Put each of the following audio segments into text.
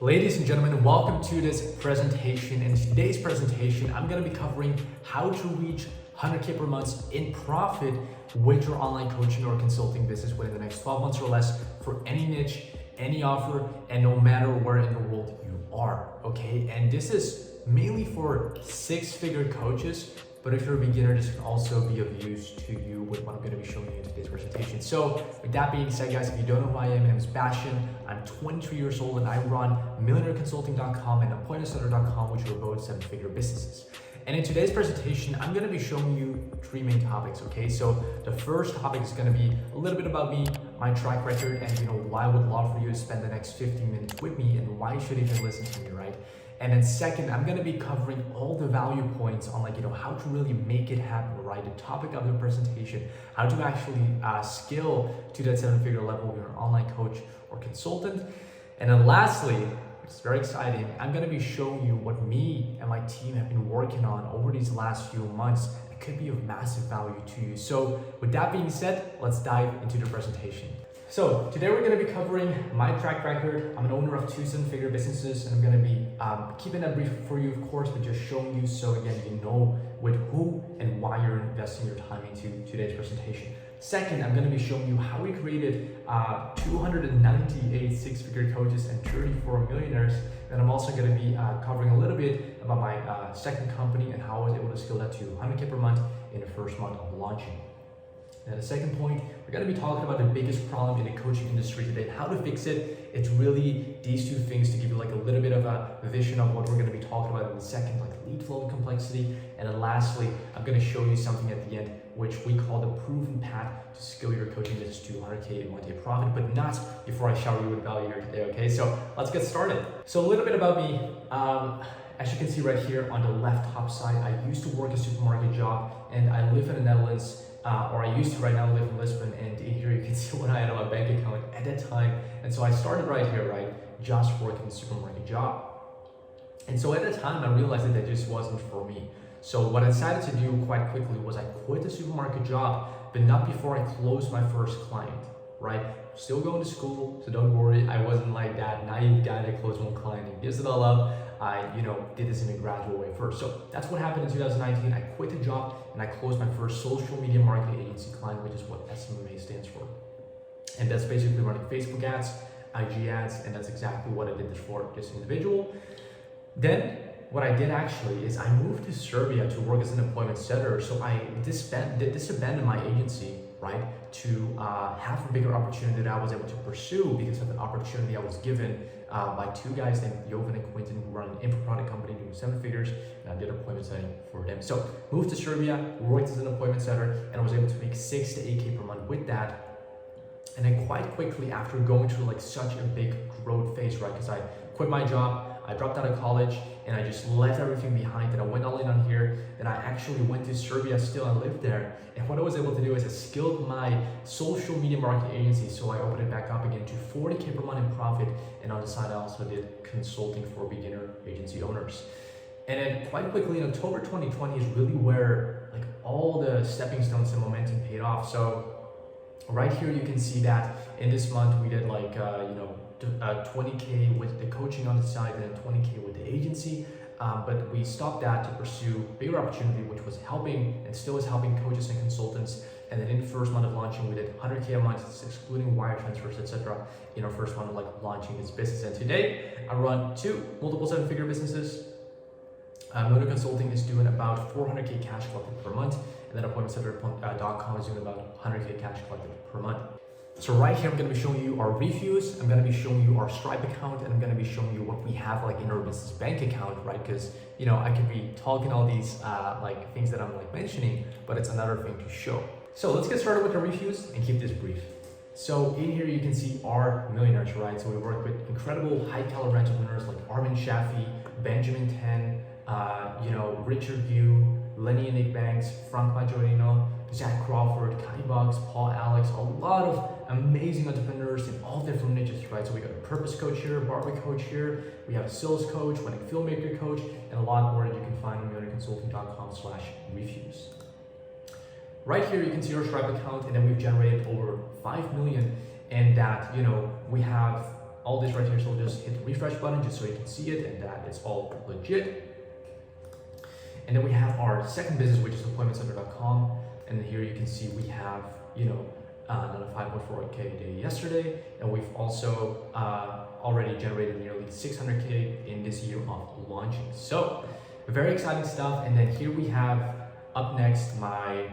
Ladies and gentlemen, welcome to this presentation. In today's presentation, I'm going to be covering how to reach 100K per month in profit with your online coaching or consulting business within the next 12 months or less for any niche, any offer, and no matter where in the world you are, okay? And this is mainly for six-figure coaches, but if you're a beginner, this can also be of use to you with what I'm going to be showing you in today's presentation. So with that being said, guys, if you don't know who I am, my name is Bastiaan. I'm 23 years old and I run millionaireconsulting.com and appointmentsetter.com, which are both seven-figure businesses. And in today's presentation, I'm going to be showing you three main topics, okay? So the first topic is going to be a little bit about me, my track record, and why I would love for you to spend the next 15 minutes with me and why you should even listen to me, right? And then second, I'm going to be covering all the value points on how to really make it happen, right? The topic of the presentation, how to actually scale to that seven-figure level if you're an online coach or consultant. And then lastly, which is very exciting, I'm going to be showing you what me and my team have been working on over these last few months that could be of massive value to you. So with that being said, let's dive into the presentation. So today we're going to be covering my track record. I'm an owner of two seven-figure businesses, and I'm going to be keeping that brief for you, of course, but just showing you so again you know with who and why you're investing your time into today's presentation. Second, I'm going to be showing you how we created 298 six-figure coaches and 34 millionaires. And I'm also going to be covering a little bit about my second company and how I was able to scale that to 100K per month in the first month of launching. And the second point, we're going to be talking about the biggest problem in the coaching industry today and how to fix it. It's really these two things to give you a little bit of a vision of what we're going to be talking about in a second, like lead flow and complexity. And then lastly, I'm going to show you something at the end, which we call the proven path to scale your coaching business to 100K in 1 day profit, but not before I shower you with value here today, okay? So let's get started. So a little bit about me. As you can see right here on the left top side, I used to work a supermarket job and I live in the Netherlands. Or I used to right now live in Lisbon, and in here you can see what I had on my bank account at that time. And so I started right here, right, just working a supermarket job. And so at the time I realized that just wasn't for me. So what I decided to do quite quickly was I quit the supermarket job, but not before I closed my first client, right? Still going to school, so don't worry, I wasn't like that naive guy that closed one client and gives it all up. I did this in a gradual way first. So that's what happened in 2019. I quit the job and I closed my first social media marketing agency client, which is what SMMA stands for. And that's basically running Facebook ads, IG ads, and that's exactly what I did this for this individual. Then what I did actually is I moved to Serbia to work as an appointment setter. So I disbanded my agency, right, to have a bigger opportunity that I was able to pursue because of the opportunity I was given by two guys named Jovan and Quentin who run an info product company doing seven figures, and I did appointment setting for them. So moved to Serbia, worked as an appointment setter, and I was able to make 6 to 8K per month with that. And then quite quickly after going through such a big growth phase, right, because I quit my job, I dropped out of college, and I just left everything behind, and I went all in on here. Then I actually went to Serbia still, I lived there. And what I was able to do is I scaled my social media marketing agency, so I opened it back up again to 40K per month in profit, and on the side I also did consulting for beginner agency owners. And then quite quickly in October 2020 is really where all the stepping stones and momentum paid off. So right here you can see that in this month we did 20K with the coaching on the side and then 20K with the agency. But we stopped that to pursue bigger opportunity, which was helping and still is helping coaches and consultants. And then in the first month of launching, we did 100K a month, excluding wire transfers, etc. in our first month of launching this business. And today I run multiple seven-figure businesses. Millionaire Consulting is doing about 400K cash collected per month, and then appointmentsetter.com is doing about 100K cash collected per month. So right here, I'm going to be showing you our reviews, I'm going to be showing you our Stripe account, and I'm going to be showing you what we have in our business bank account, right? Because, I could be talking all these things that I'm mentioning, but it's another thing to show. So let's get started with the reviews and keep this brief. So in here, you can see our millionaires, right? So we work with incredible high caliber entrepreneurs like Armin Shaffi, Benjamin Ten, Richard Yu, Lenny and Nick Banks, Frank Majorino, Zach Crawford, Kai Bucks, Paul Alex, a lot of amazing entrepreneurs in all different niches, right? So we got a purpose coach here, barber coach here, we have a sales coach, wedding filmmaker coach, and a lot more that you can find on millionaireconsulting.com/reviews. Right here, you can see our Stripe account, and then we've generated over 5 million, and that, we have all this right here. So we'll just hit the refresh button just so you can see it and that it's all legit. And then we have our second business, which is appointmentcenter.com. And then here you can see we have, another 5.4K a day yesterday. And we've also already generated nearly 600K in this year of launching. So very exciting stuff. And then here we have up next my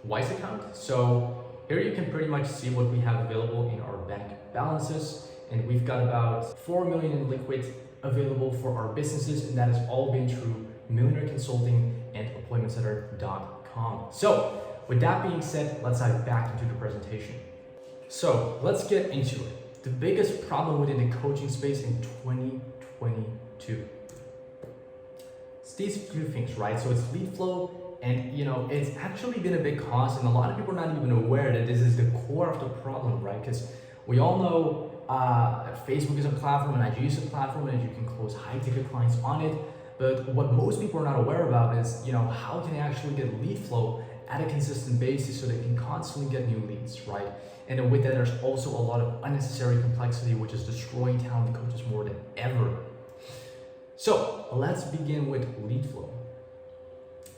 Wise account. So here you can pretty much see what we have available in our bank balances. And we've got about 4 million in liquid available for our businesses. And that has all been through Millionaire Consulting and appointmentcenter.com. So with that being said, let's dive back into the presentation. So let's get into it. The biggest problem within the coaching space in 2022. It's these few things, right? So it's lead flow, and it's actually been a big cost, and a lot of people are not even aware that this is the core of the problem, right? Because we all know Facebook is a platform and IG is a platform, and you can close high ticket clients on it. But what most people are not aware about is, how can they actually get lead flow at a consistent basis so they can constantly get new leads, right? And then with that, there's also a lot of unnecessary complexity, which is destroying talented coaches more than ever. So let's begin with lead flow.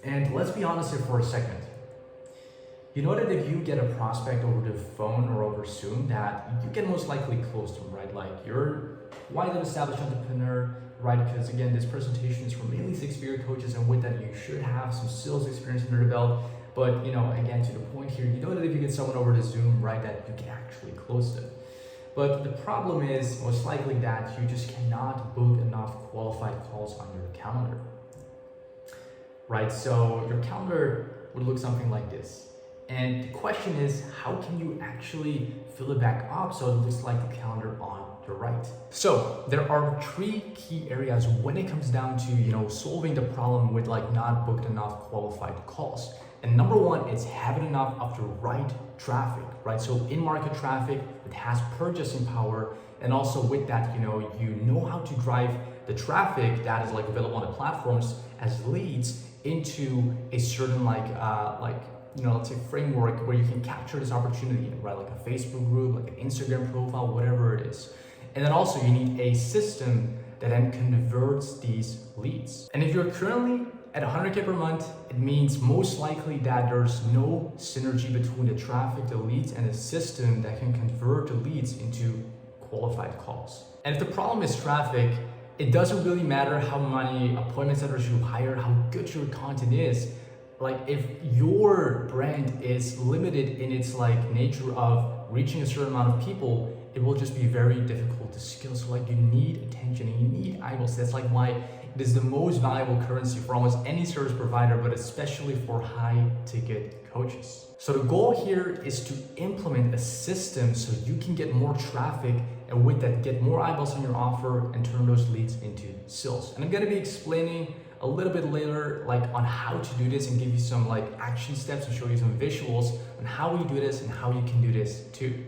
And let's be honest here for a second. You know that if you get a prospect over the phone or over Zoom, that you can most likely close them, right? Like you're widely established entrepreneur, right? Because again, this presentation is for mainly 6-figure coaches, and with that, you should have some sales experience under the belt. But again, to the point here, you know that if you get someone over the Zoom, right, that you can actually close them. But the problem is most likely that you just cannot book enough qualified calls on your calendar, right? So your calendar would look something like this. And the question is, how can you actually fill it back up so it looks like the calendar on the right? So there are 3 key areas when it comes down to, solving the problem with not booked enough qualified calls. And number 1 is having enough of the right traffic, right? So in-market traffic that has purchasing power, and also with that, you know how to drive the traffic that is available on the platforms as leads into a certain let's say framework where you can capture this opportunity, right? Like a Facebook group, like an Instagram profile, whatever it is. And then also you need a system that then converts these leads. And if you're currently at 100K per month, it means most likely that there's no synergy between the traffic, the leads, and a system that can convert the leads into qualified calls. And if the problem is traffic, it doesn't really matter how many appointment centers you hire, how good your content is. If your brand is limited in its nature of reaching a certain amount of people, it will just be very difficult to scale. So you need attention and you need eyeballs. That's why it is the most valuable currency for almost any service provider, but especially for high ticket coaches. So the goal here is to implement a system so you can get more traffic, and with that get more eyeballs on your offer and turn those leads into sales. And I'm going to be explaining a little bit later on how to do this and give you some action steps and show you some visuals on how we do this and how you can do this too.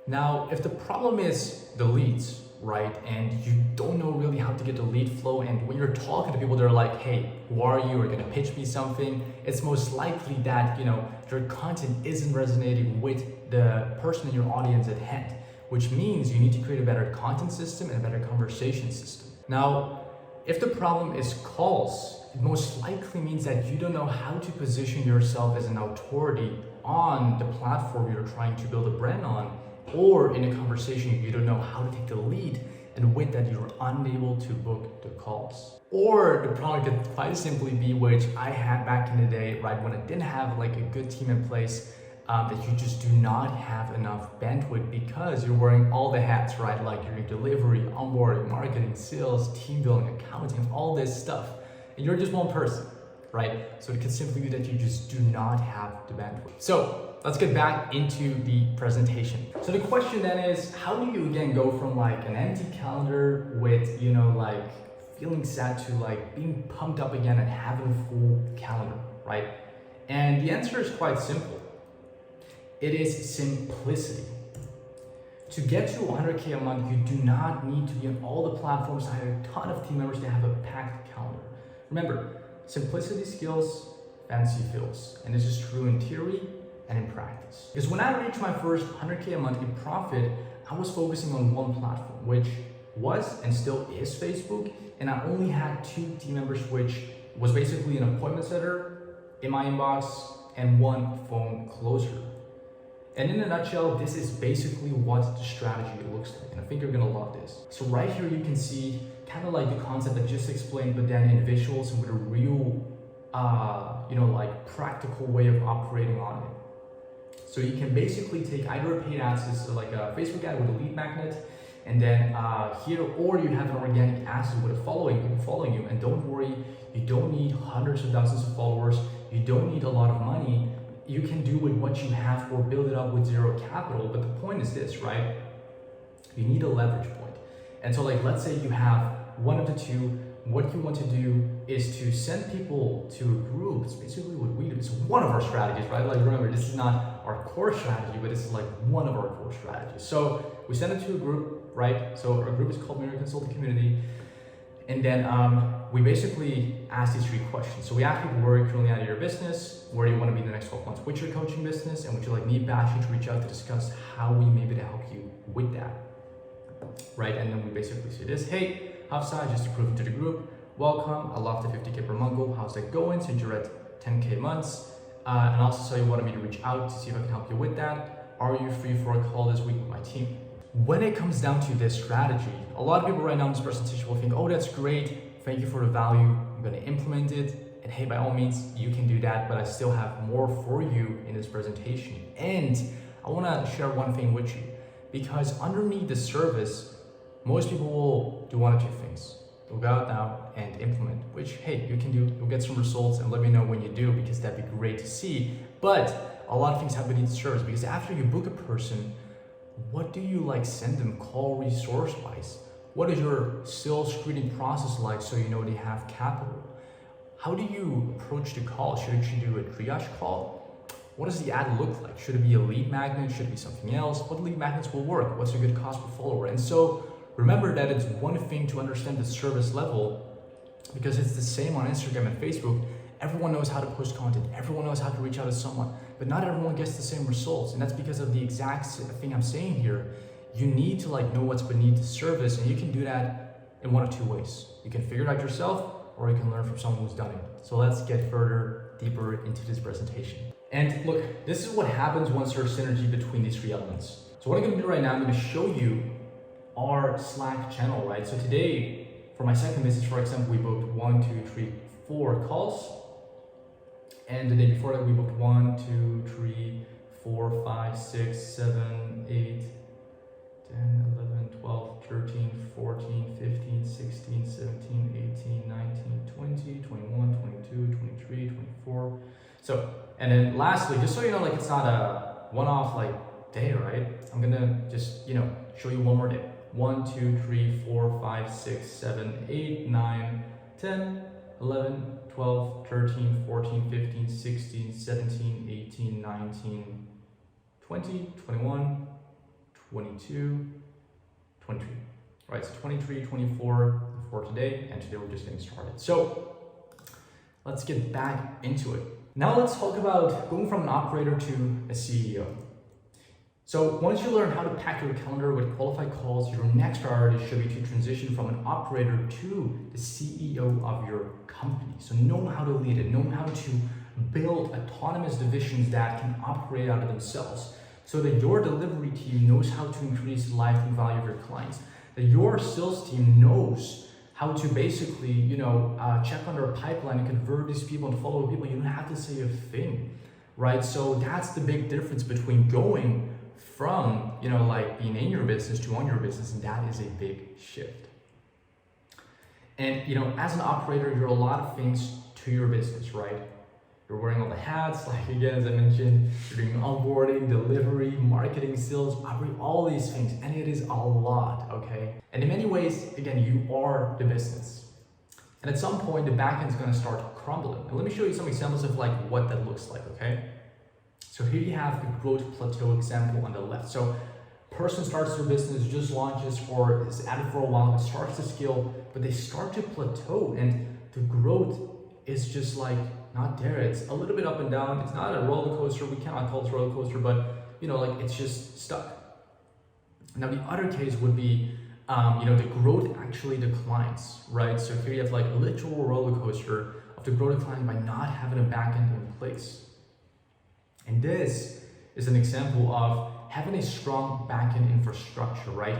Now, if the problem is the leads, right, and you don't know really how to get the lead flow, and when you're talking to people, they're like, hey, who are you? Are gonna pitch me something? It's most likely that your content isn't resonating with the person in your audience at hand, which means you need to create a better content system and a better conversation system. Now, if the problem is calls, it most likely means that you don't know how to position yourself as an authority on the platform you're trying to build a brand on, or in a conversation you don't know how to take the lead, and with that you're unable to book the calls. Or the problem could quite simply be, which I had back in the day, right, when I didn't have a good team in place, that you just do not have enough bandwidth because you're wearing all the hats, right? You're in delivery, onboarding, marketing, sales, team building, accounting, all this stuff. And you're just one person, right? So it could simply be that you just do not have the bandwidth. So let's get back into the presentation. So the question then is, how do you again go from an empty calendar with, feeling sad to being pumped up again and having a full calendar, right? And the answer is quite simple. It is simplicity. To get to 100K a month, you do not need to be on all the platforms, hire a ton of team members to have a packed calendar. Remember, simplicity skills, fancy feels. And this is true in theory and in practice. Because when I reached my first 100K a month in profit, I was focusing on one platform, which was and still is Facebook, and I only had 2 team members, which was basically an appointment setter in my inbox and 1 phone closer. And in a nutshell, this is basically what the strategy looks like, and I think you're gonna love this. So right here you can see kind of like the concept I just explained, but then in visuals and with a real, like practical way of operating on it. So you can basically take either a paid ad, so like a Facebook ad with a lead magnet, and then here, or you have an organic ad with a following you, and don't worry, you don't need hundreds of thousands of followers, you don't need a lot of money, you can do with what you have or build it up with zero capital. But the point is this, right? You need a leverage point. And so like, let's say you have one of the 2, what you want to do is to send people to a group. It's basically what we do. It's one of our strategies, right? Like remember, this is not our core strategy, but this is like one of our core strategies. So we send it to a group, right? So our group is called Mirror Consulting Community. And then we basically ask these 3 questions. So we ask people, where are you currently at your business? Where do you want to be in the next 12 months with your coaching business? And would you like me, Bastiaan, to reach out to discuss how we may be able to help you with that? Right? And then we basically say this, hey, Hafsa, just to prove it to the group, welcome, I love the 50K per month goal. How's that going since you're at 10K months? And also so you wanted me to reach out to see if I can help you with that. Are you free for a call this week with my team? When it comes down to this strategy, a lot of people right now in this presentation will think, oh, that's great. Thank you for the value. I'm going to implement it. And hey, by all means, you can do that, but I still have more for you in this presentation. And I want to share one thing with you, because underneath the service, most people will do 1 or 2 things. They'll go out now and implement, which, hey, you can do, you'll get some results, and let me know when you do, because that'd be great to see. But a lot of things happen beneath the service, because after you book a person, what do you like send them call resource wise? What is your sales screening process like so you know they have capital? How do you approach the call? Should you do a triage call? What does the ad look like? Should it be a lead magnet? Should it be something else? What lead magnets will work? What's a good cost per follower? And so remember that it's one thing to understand the service level, because it's the same on Instagram and Facebook. Everyone knows how to post content. Everyone knows how to reach out to someone, but not everyone gets the same results. And that's because of the exact thing I'm saying here. You need to like know what's beneath the surface, and you can do that in 1 or 2 ways. You can figure it out yourself, or you can learn from someone who's done it. So let's get deeper into this presentation. And look, this is what happens once there's synergy between these 3 elements. So what I'm gonna do right now, I'm gonna show you our Slack channel, right? So today, for my second visit, for example, we booked 1, 2, 3, 4 calls. And the day before that, we booked 1, 2, 3, 4, 5, 6, 7, 8, 10, 11, 12, 13, 14, 15, 16, 17, 18, 19, 20, 21, 22, 23, 24. So, and then lastly, just so you know, like it's not a one-off like day, right? I'm gonna just, show you one more day. 1, 2, 3, 4, 5, 6, 7, 8, 9, 10, 11, 12, 13, 14, 15, 16, 17, 18, 19, 20, 21, 22, 23. Right, so 23, 24 for today, and today we're just getting started. So let's get back into it. Now let's talk about going from an operator to a CEO. So once you learn how to pack your calendar with qualified calls, your next priority should be to transition from an operator to the CEO of your company. So know how to lead it, know how to build autonomous divisions that can operate out of themselves, so that your delivery team knows how to increase the lifetime value of your clients, that your sales team knows how to basically, check on their pipeline and convert these people and follow people. You don't have to say a thing, right? So that's the big difference between going from, being in your business to on your business, and that is a big shift. And, as an operator, you're a lot of things to your business, right? You're wearing all the hats, like again, as I mentioned, you're doing onboarding, delivery, marketing, sales, all these things, and it is a lot, okay? And in many ways, again, you are the business. And at some point, the back end is gonna start crumbling. And let me show you some examples of like what that looks like, okay? So here you have the growth plateau example on the left. So person starts their business, just launches, or is at it for a while, it starts to scale, but they start to plateau, and the growth is just like not there. It's a little bit up and down. It's not a roller coaster. We cannot call it a roller coaster, but it's just stuck. Now the other case would be, the growth actually declines, right? So here you have like a literal roller coaster of the growth declining by not having a backend in place. And this is an example of having a strong backend infrastructure, right?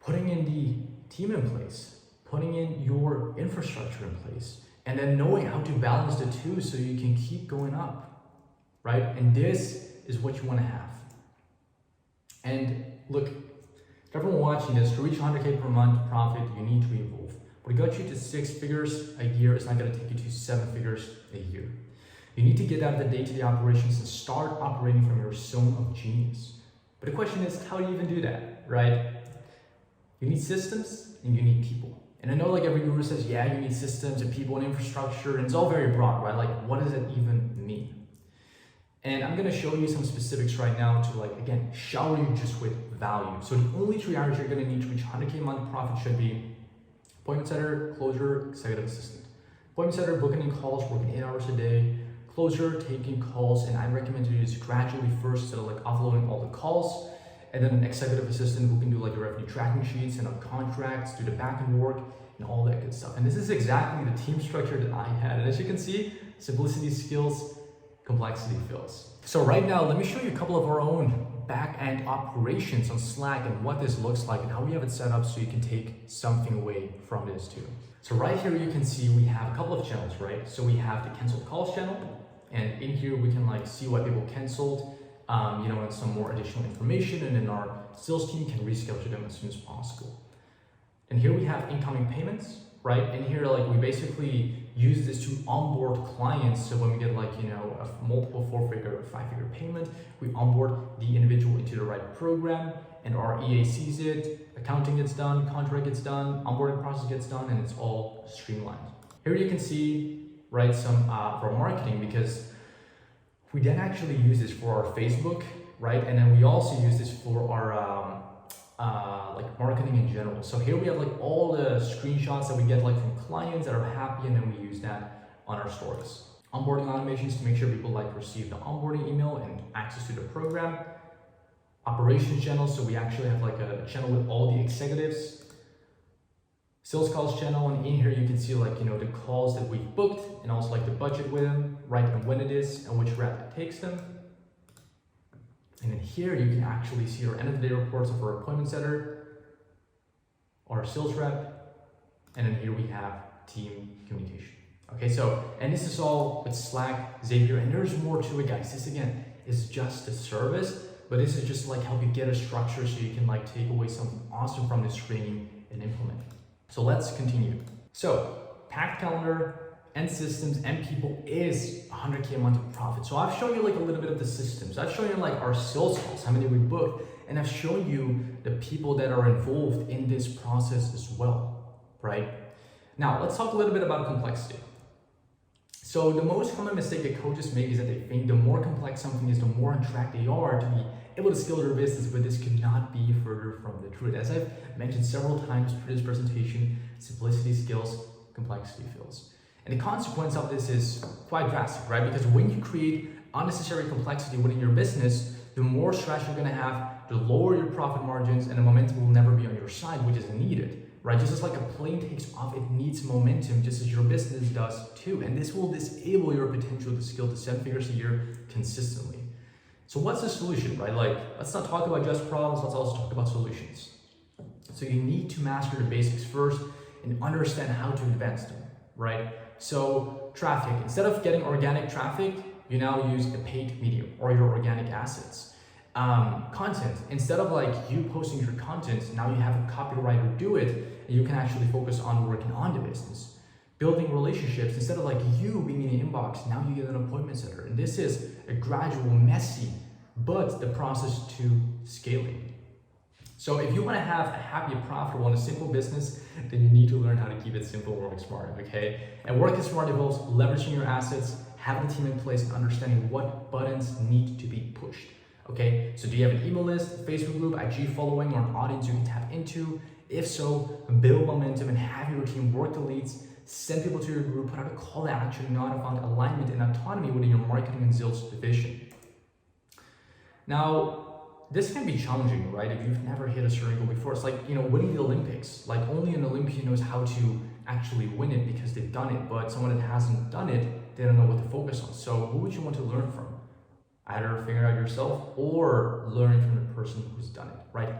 Putting in the team in place, putting in your infrastructure in place, and then knowing how to balance the two so you can keep going up, right? And this is what you want to have. And look, everyone watching this, to reach 100K per month profit, you need to evolve. What got you to 6 figures a year is not going to take you to 7 figures a year. You need to get out of the day-to-day operations and start operating from your zone of genius. But the question is, how do you even do that, right? You need systems and you need people. And I know like every guru says, yeah, you need systems and people and infrastructure, and it's all very broad, right? Like, what does it even mean? And I'm gonna show you some specifics right now to like, again, shower you just with value. So the only 3 areas you're gonna need to reach 100K month profit should be appointment setter, closer, executive assistant. Appointment setter, booking in calls, working 8 hours a day. Closer, taking calls, and I recommend you do this gradually first instead of like offloading all the calls. And then an executive assistant who can do like your revenue tracking sheets, send out contracts, do the back end work, and all that good stuff. And this is exactly the team structure that I had. And as you can see, simplicity skills, complexity fills. So right now, let me show you a couple of our own back-end operations on Slack and what this looks like and how we have it set up so you can take something away from this too. So right here, you can see we have a couple of channels, right? So we have the canceled calls channel, and in here we can like see what people canceled, and some more additional information, and then our sales team can reschedule them as soon as possible. And here we have incoming payments, right? And here like we basically use this to onboard clients. So when we get like, a multiple 4-figure or 5-figure payment, we onboard the individual into the right program, and our EA sees it, accounting gets done, contract gets done, onboarding process gets done, and it's all streamlined. Here you can see, right, some for marketing, because we then actually use this for our Facebook, right? And then we also use this for our like marketing in general. So here we have like all the screenshots that we get like from clients that are happy, and then we use that on our stories. Onboarding automations to make sure people like receive the onboarding email and access to the program. Operations channel, so we actually have like a channel with all the executives. Sales calls channel, and in here you can see like, the calls that we've booked, and also like the budget with them, right, and when it is and which rep it takes them. And then here you can actually see our end of the day reports of our appointment setter, our sales rep, and then here we have team communication. Okay, so, and this is all with Slack, Zapier, and there's more to it, guys. This again is just a service, but this is just like help you get a structure so you can like take away something awesome from this training and implement it. So let's continue. So packed calendar and systems and people is 100K a month of profit. So I've shown you like a little bit of the systems. I've shown you like our sales calls, how many we booked, and I've shown you the people that are involved in this process as well, right? Now let's talk a little bit about complexity. So the most common mistake that coaches make is that they think the more complex something is, the more on track they are to be able to scale their business, but this could not be further from the truth. As I've mentioned several times through this presentation, simplicity scales, complexity fills. And the consequence of this is quite drastic, right? Because when you create unnecessary complexity within your business, the more stress you're gonna have, the lower your profit margins, and the momentum will never be on your side, which is needed. Right? Just as like a plane takes off, it needs momentum, just as your business does too. And this will disable your potential to scale to 7 figures a year consistently. So what's the solution, right? Like, let's not talk about just problems, let's also talk about solutions. So you need to master the basics first and understand how to advance them, right? So traffic, instead of getting organic traffic, you now use a paid medium or your organic assets. Content, instead of like you posting your content, now you have a copywriter do it, and you can actually focus on working on the business. Building relationships, instead of like you being in the inbox, now you get an appointment setter. And this is a gradual, messy, but the process to scaling. So if you want to have a happy, profitable, and a simple business, then you need to learn how to keep it simple and work smart, okay? And working smart involves leveraging your assets, having a team in place, and understanding what buttons need to be pushed. Okay, so do you have an email list, Facebook group, IG following, or an audience you can tap into? If so, build momentum and have your team work the leads, send people to your group, put out a call to action, and know how to find alignment and autonomy within your marketing and sales division. Now, this can be challenging, right? If you've never hit a certain goal before, it's like, winning the Olympics. Like only an Olympian knows how to actually win it because they've done it, but someone that hasn't done it, they don't know what to focus on. So who would you want to learn from? Either figure it out yourself or learning from the person who's done it, right?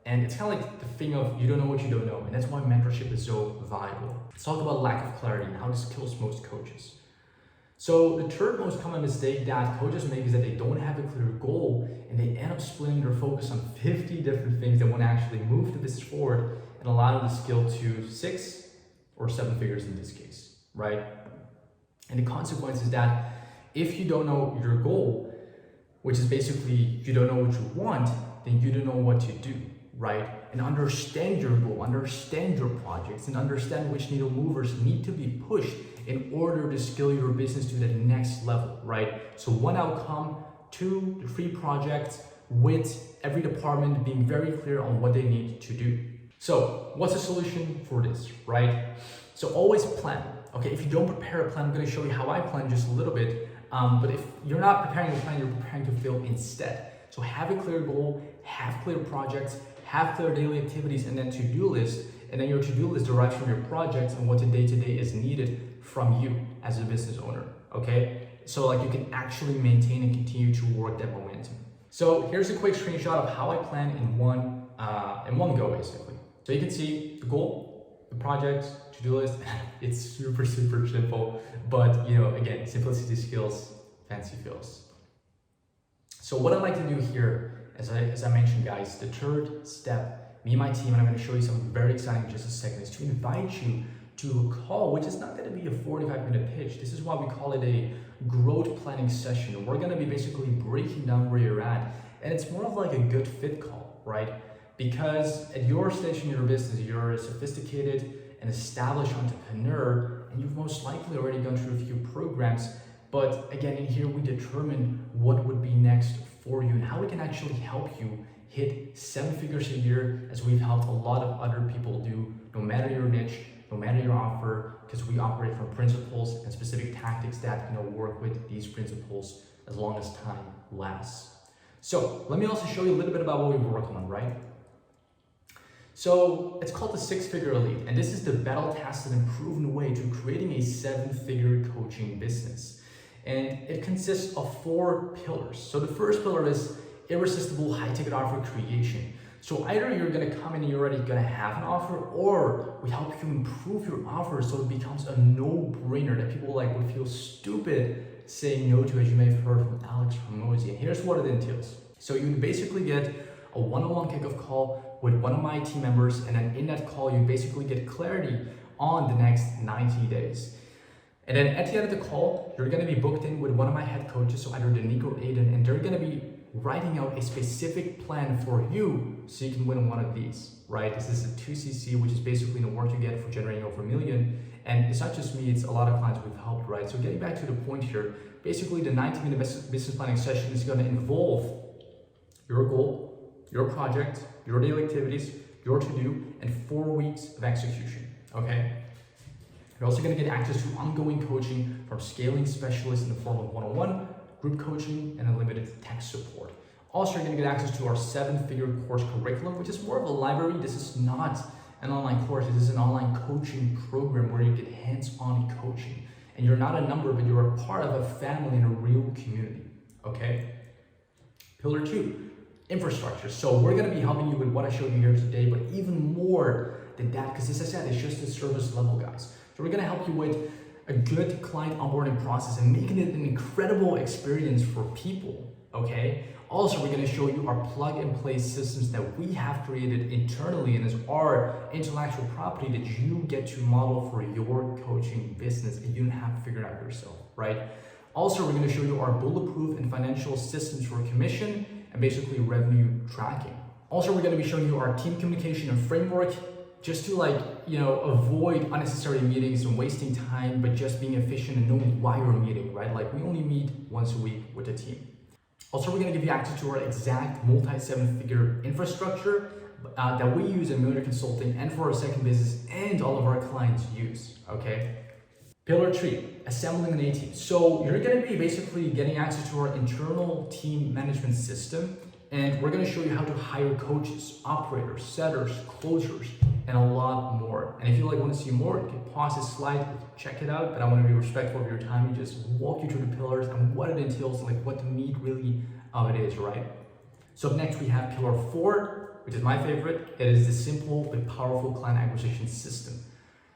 And it's kind of like the thing of you don't know what you don't know. And that's why mentorship is so valuable. Let's talk about lack of clarity and how this kills most coaches. So the third most common mistake that coaches make is that they don't have a clear goal and they end up splitting their focus on 50 different things that won't actually move the business forward and allow them to scale to 6 or 7 figures in this case, right? And the consequence is that if you don't know your goal, which is basically you don't know what you want, then you don't know what to do, right? And understand your goal, understand your projects, and understand which needle movers need to be pushed in order to scale your business to the next level, right? So 1 outcome, 2 to 3 projects, with every department being very clear on what they need to do. So what's the solution for this, right? So always plan. Okay, if you don't prepare a plan, I'm going to show you how I plan just a little bit. But if you're not preparing a plan, you're preparing to fail instead. So have a clear goal, have clear projects, have clear daily activities, and then to-do list. And then your to-do list derives from your projects and what the day-to-day is needed from you as a business owner, okay? So like you can actually maintain and continue to work that momentum. So here's a quick screenshot of how I plan in one go, basically. So you can see the goal, the project, to-do list. It's super simple, but again, simplicity skills, fancy feels. So what I like to do here, as I mentioned, guys, the third step, me and my team, and I'm going to show you something very exciting in just a second, is to invite you to a call, which is not going to be a 45-minute pitch. This is why we call it a growth planning session. We're going to be basically breaking down where you're at, and it's more of like a good fit call, right? Because at your stage in your business, you're a sophisticated and established entrepreneur, and you've most likely already gone through a few programs. But again, in here we determine what would be next for you and how we can actually help you hit 7 figures a year, as we've helped a lot of other people do, no matter your niche, no matter your offer, because we operate from principles and specific tactics that work with these principles as long as time lasts. So let me also show you a little bit about what we work on, right? So it's called the 6-figure elite, and this is the battle-tested and proven way to creating a 7-figure coaching business. And it consists of 4 pillars. So the first pillar is irresistible high-ticket offer creation. So either you're going to come in and you're already going to have an offer, or we help you improve your offer so it becomes a no-brainer that people would feel stupid saying no to, as you may have heard from Alex Ramosi. And here's what it entails. So you basically get a one-on-one kickoff call with one of my team members, and then in that call you basically get clarity on the next 90 days. And then at the end of the call, you're going to be booked in with one of my head coaches, so either Danique or Aiden, and they're going to be writing out a specific plan for you so you can win one of these, right? This is a 2CC, which is basically the work you get for generating over $1 million. And it's not just me, it's a lot of clients we've helped, right? So getting back to the point here, basically the 90-minute business planning session is going to involve your goal, your project, your daily activities, your to-do, and 4 weeks of execution, okay? You're also going to get access to ongoing coaching from scaling specialists in the form of one-on-one, group coaching, and unlimited tech support. Also, you're going to get access to our 7-figure course curriculum, which is more of a library. This is not an online course. This is an online coaching program where you get hands-on coaching. And you're not a number, but you're a part of a family and a real community, okay? Pillar 2, infrastructure. So we're going to be helping you with what I showed you here today, but even more than that, because as I said, it's just a service level, guys. So we're going to help you with a good client onboarding process and making it an incredible experience for people, okay? Also, we're going to show you our plug-and-play systems that we have created internally and is our intellectual property that you get to model for your coaching business and you don't have to figure it out yourself, right? Also, we're going to show you our bulletproof and financial systems for commission and basically revenue tracking. Also, we're going to be showing you our team communication and framework just to avoid unnecessary meetings and wasting time, but just being efficient and knowing why you're meeting, right? Like we only meet once a week with the team. Also, we're going to give you access to our exact multi-7-figure infrastructure that we use in Millionaire Consulting and for our second business and all of our clients use, okay? Pillar 3, assembling an A-team. So you're going to be basically getting access to our internal team management system And we're gonna show you how to hire coaches, operators, setters, closers, and a lot more. And if you want to see more, you can pause this slide, check it out, but I want to be respectful of your time and just walk you through the pillars and what it entails, like what the meat really of it is, right? So up next we have pillar 4, which is my favorite. It is the simple but powerful client acquisition system.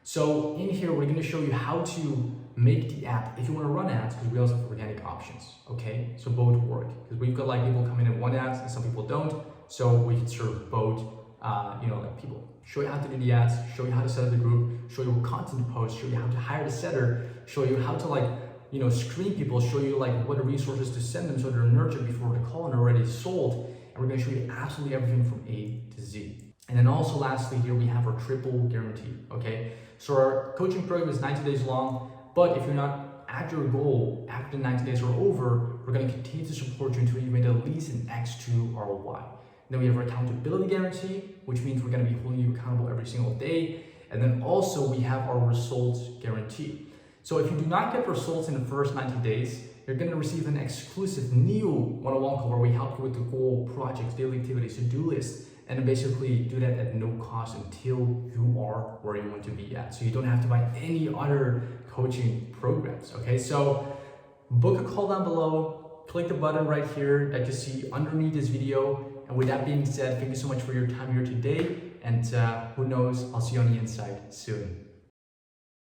So in here, we're going to show you how to make the app if you want to run ads, because we also have organic options. Okay, so both work, because we've got like people coming in want ads and some people don't. So we can serve both. Like people show you how to do the ads, show you how to set up the group, show you what content to post, show you how to hire the setter, show you how to screen people, show you what the resources to send them so they're nurtured before the call and already sold. And we're going to show you absolutely everything from A to Z. And then also lastly here we have our triple guarantee. Okay, so our coaching program is 90 days long, but if you're not at your goal after the 90 days are over, we're going to continue to support you until you made at least an X2 ROI. Then we have our accountability guarantee, which means we're going to be holding you accountable every single day. And then also we have our results guarantee. So if you do not get results in the first 90 days, you're going to receive an exclusive new one-on-one call where we help you with the goal, projects, daily activities, to-do list, and then basically do that at no cost until you are where you want to be at. So you don't have to buy any other coaching programs. Okay, so book a call down below, click the button right here that you see underneath this video. And with that being said, thank you so much for your time here today. And who knows, I'll see you on the inside soon.